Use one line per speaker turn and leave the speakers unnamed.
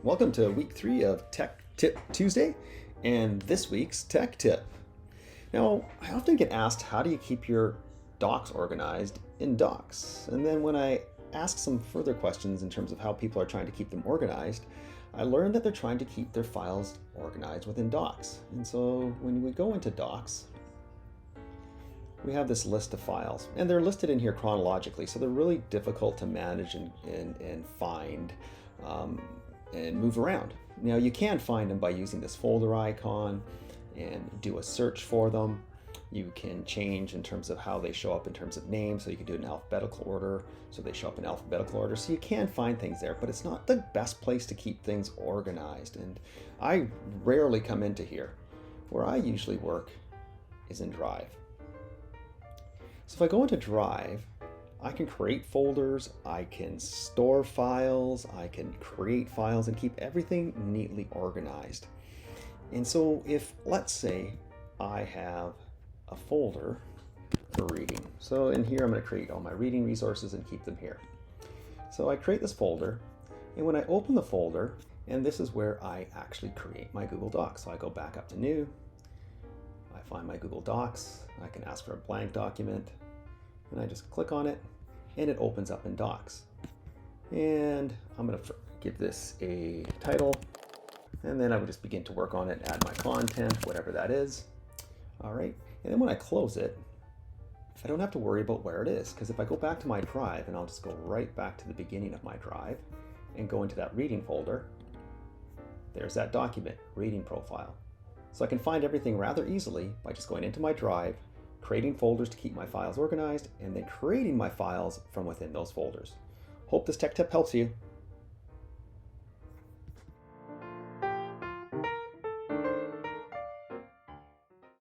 Welcome to week 3 of Tech Tip Tuesday and this week's Tech Tip. Now, I often get asked, how do you keep your docs organized in Docs? And then when I ask some further questions in terms of how people are trying to keep them organized, I learned that they're trying to keep their files organized within Docs. And so when we go into Docs, we have this list of files, and they're listed in here chronologically, so they're really difficult to manage and find and move around. Now, you can find them by using this folder icon and do a search for them. You can change in terms of how they show up in terms of names, so you can do it in alphabetical order, so they show up in alphabetical order. So you can find things there, but it's not the best place to keep things organized. And I rarely come into here. Where I usually work is in Drive. So if I go into Drive, I can create folders, I can store files, I can create files and keep everything neatly organized. And so if, let's say, I have a folder for reading. So in here, I'm going to create all my reading resources and keep them here. So I create this folder, and when I open the folder, and this is where I actually create my Google Docs. So I go back up to New, I find my Google Docs, I can ask for a blank document, and I just click on it, and it opens up in Docs. And I'm going to give this a title, and then I would just begin to work on it, add my content, whatever that is. All right, and then when I close it, I don't have to worry about where it is, because if I go back to my Drive, and I'll just go right back to the beginning of my Drive and go into that reading folder, there's that document, reading profile. So I can find everything rather easily by just going into my Drive, creating folders to keep my files organized, and then creating my files from within those folders. Hope this tech tip helps you.